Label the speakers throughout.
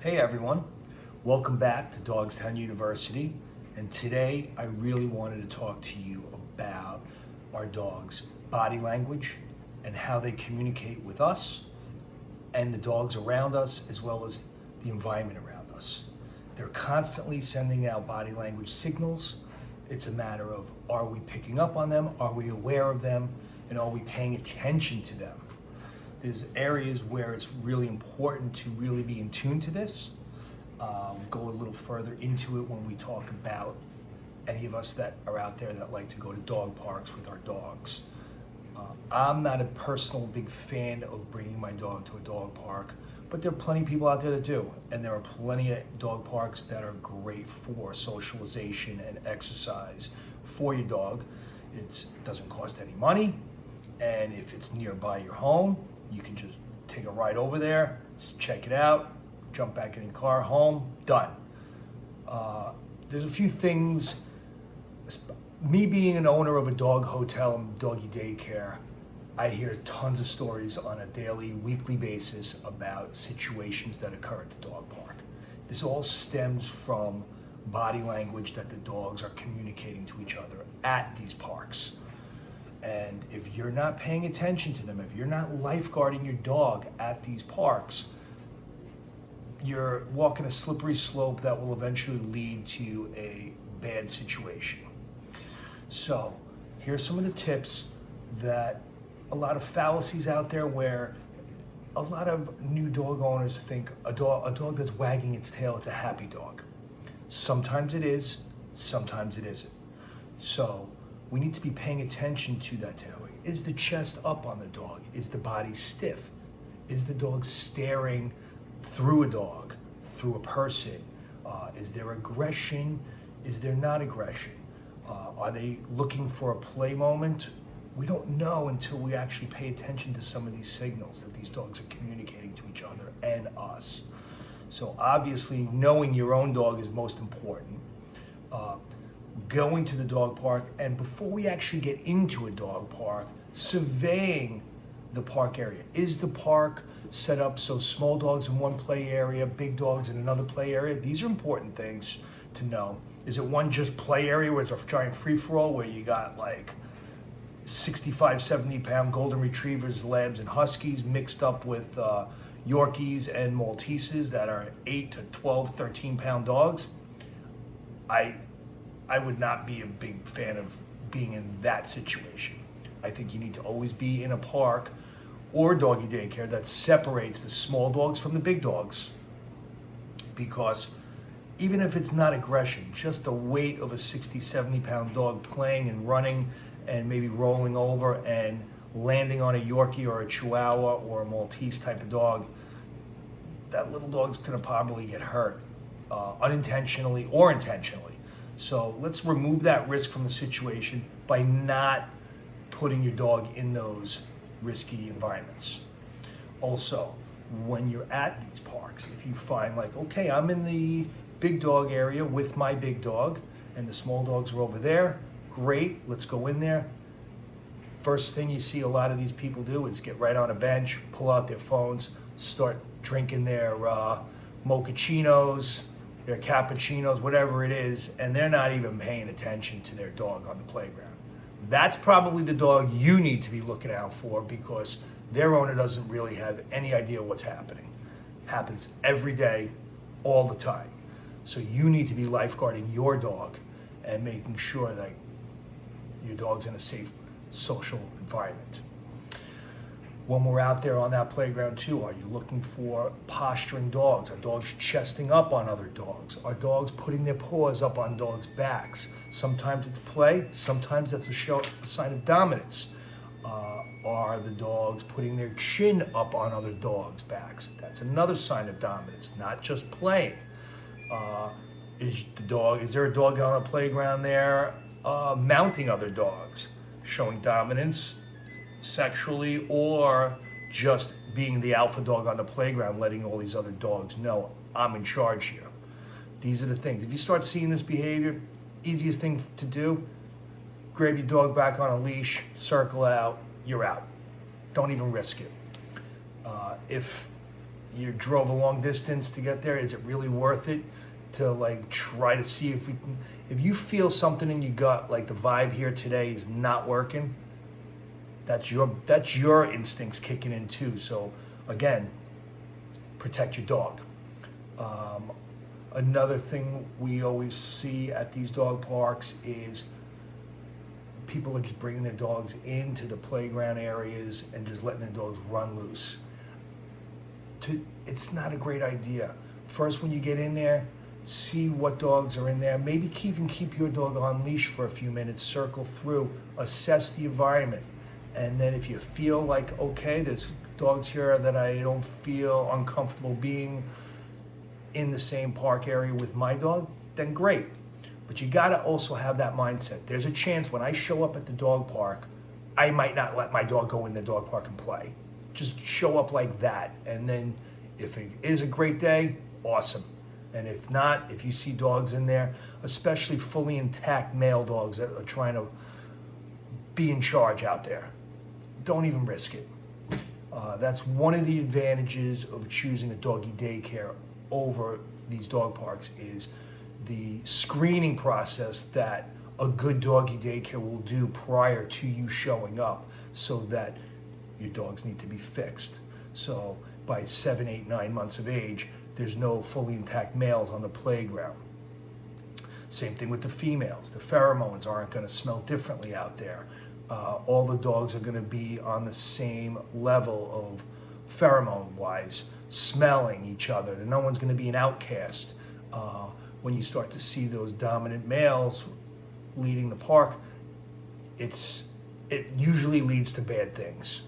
Speaker 1: Hey everyone, welcome back to Dogstown University, and today I really wanted to talk to you about our dogs' body language and how they communicate with us and the dogs around us, as well as the environment around us. They're constantly sending out body language signals. It's a matter of, are we picking up on them, are we aware of them, and are we paying attention to them? There's areas where it's really important to really be in tune to this. We'll go a little further into it when we talk about any of us that are out there that like to go to dog parks with our dogs. I'm not a personal big fan of bringing my dog to a dog park, but there are plenty of people out there that do. And there are plenty of dog parks that are great for socialization and exercise for your dog. It doesn't cost any money. And if it's nearby your home, you can just take a ride over there, check it out, jump back in the car, home, done. There's a few things, me being an owner of a dog hotel and doggy daycare, I hear tons of stories on a daily, weekly basis about situations that occur at the dog park. This all stems from body language that the dogs are communicating to each other at these parks. And if you're not paying attention to them, if you're not lifeguarding your dog at these parks, you're walking a slippery slope that will eventually lead to a bad situation. So here's some of the tips that a lot of fallacies out there where a lot of new dog owners think a dog that's wagging its tail, it's a happy dog. Sometimes it is, sometimes it isn't. So we need to be paying attention to that tail. Is the chest up on the dog? Is the body stiff? Is the dog staring through a dog, through a person? Is there aggression? Is there not aggression? Are they looking for a play moment? We don't know until we actually pay attention to some of these signals that these dogs are communicating to each other and us. So obviously knowing your own dog is most important. Going to the dog park, and before we actually get into a dog park, surveying the park area. Is the park set up so small dogs in one play area, big dogs in another play area? These are important things to know. Is it one just play area where it's a giant free-for-all where you got like 65, 70-pound golden retrievers, labs, and huskies mixed up with Yorkies and Malteses that are 8 to 12, 13-pound dogs? I would not be a big fan of being in that situation. I think you need to always be in a park or doggy daycare that separates the small dogs from the big dogs, because even if it's not aggression, just the weight of a 60, 70-pound dog playing and running and maybe rolling over and landing on a Yorkie or a Chihuahua or a Maltese type of dog, that little dog's gonna probably get hurt unintentionally or intentionally. So let's remove that risk from the situation by not putting your dog in those risky environments. Also, when you're at these parks, if you find like, okay, I'm in the big dog area with my big dog and the small dogs are over there, great, let's go in there. First thing you see a lot of these people do is get right on a bench, pull out their phones, start drinking their mochachinos, their cappuccinos, whatever it is, and they're not even paying attention to their dog on the playground. That's probably the dog you need to be looking out for, because their owner doesn't really have any idea what's happening. Happens every day, all the time. So you need to be lifeguarding your dog and making sure that your dog's in a safe social environment. When we're out there on that playground too, are you looking for posturing dogs? Are dogs chesting up on other dogs? Are dogs putting their paws up on dogs' backs? Sometimes it's play, sometimes that's a sign of dominance. Are the dogs putting their chin up on other dogs' backs? That's another sign of dominance, not just playing. Is there a dog on the playground there mounting other dogs, showing dominance sexually, or just being the alpha dog on the playground, letting all these other dogs know I'm in charge here? These are the things. If you start seeing this behavior, easiest thing to do, grab your dog back on a leash, circle out, you're out. Don't even risk it. If you drove a long distance to get there. Is it really worth it to like try to see if we can, if you feel something in your gut, like the vibe here today is not working, that's your instincts kicking in too. So again, protect your dog. Another thing we always see at these dog parks is people are just bringing their dogs into the playground areas and just letting their dogs run loose. It's not a great idea. First, when you get in there, see what dogs are in there. Maybe even keep your dog on leash for a few minutes, circle through, assess the environment. And then if you feel like, okay, there's dogs here that I don't feel uncomfortable being in the same park area with my dog, then great. But you gotta also have that mindset. There's a chance when I show up at the dog park, I might not let my dog go in the dog park and play. Just show up like that. And then if it is a great day, awesome. And if not, if you see dogs in there, especially fully intact male dogs that are trying to be in charge out there, don't even risk it. That's one of the advantages of choosing a doggy daycare over these dog parks is the screening process that a good doggy daycare will do prior to you showing up so that your dogs need to be fixed. So by 7, 8, 9 months of age, there's no fully intact males on the playground. Same thing with the females. The pheromones aren't going to smell differently out there. All the dogs are going to be on the same level of pheromone-wise, smelling each other. No one's going to be an outcast. When you start to see those dominant males leading the park, it usually leads to bad things.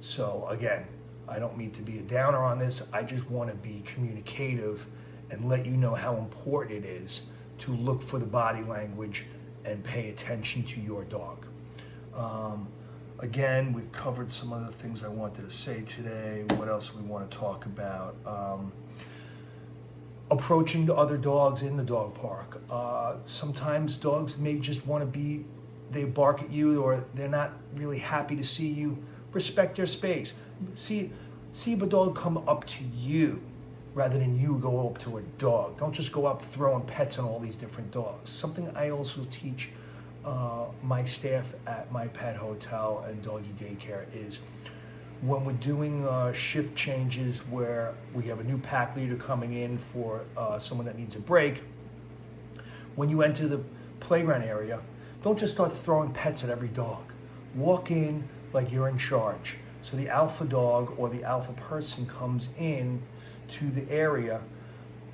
Speaker 1: So again, I don't mean to be a downer on this. I just want to be communicative and let you know how important it is to look for the body language and pay attention to your dog. Again, we've covered some other things I wanted to say today. What else we want to talk about? Approaching the other dogs in the dog park. Sometimes dogs may just want to they bark at you or they're not really happy to see you. Respect their space. See if a dog come up to you rather than you go up to a dog. Don't just go up throwing pets on all these different dogs. Something I also teach my staff at my pet hotel and doggy daycare is when we're doing shift changes where we have a new pack leader coming in for someone that needs a break, when you enter the playground area, don't just start throwing pets at every dog. Walk in like you're in charge. So the alpha dog or the alpha person comes in to the area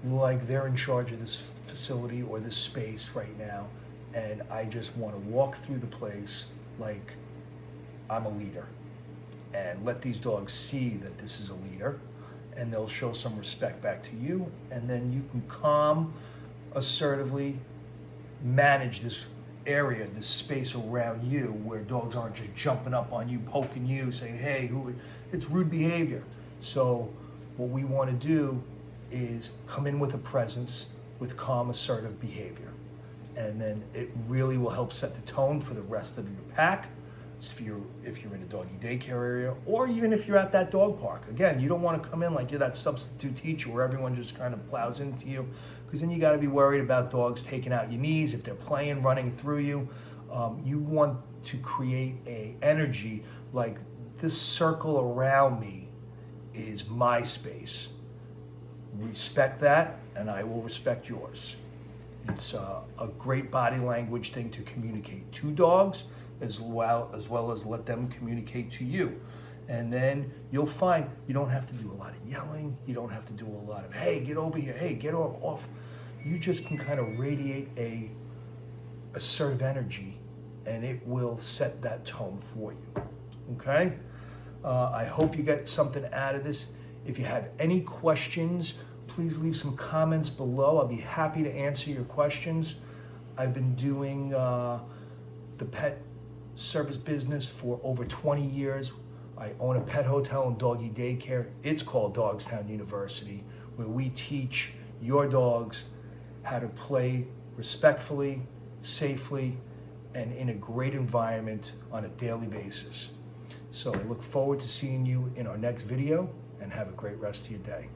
Speaker 1: like they're in charge of this facility or this space right now. And I just want to walk through the place like I'm a leader and let these dogs see that this is a leader, and they'll show some respect back to you, and then you can calm, assertively manage this area, this space around you where dogs aren't just jumping up on you, poking you, saying, hey, it's rude behavior. So what we want to do is come in with a presence, with calm, assertive behavior. And then it really will help set the tone for the rest of your pack if you're in a doggy daycare area, or even if you're at that dog park. Again, you don't want to come in like you're that substitute teacher where everyone just kind of plows into you, because then you got to be worried about dogs taking out your knees if they're playing, running through you. You want to create a energy like this circle around me is my space. Respect that, and I will respect yours. It's a great body language thing to communicate to dogs as well as let them communicate to you. And then you'll find you don't have to do a lot of yelling. You don't have to do a lot of, hey, get over here. Hey, get off. You just can kind of radiate a assertive energy, and it will set that tone for you. Okay? I hope you get something out of this. If you have any questions, please leave some comments below. I'll be happy to answer your questions. I've been doing the pet service business for over 20 years. I own a pet hotel and doggy daycare. It's called Dogstown University, where we teach your dogs how to play respectfully, safely, and in a great environment on a daily basis. So I look forward to seeing you in our next video, and have a great rest of your day.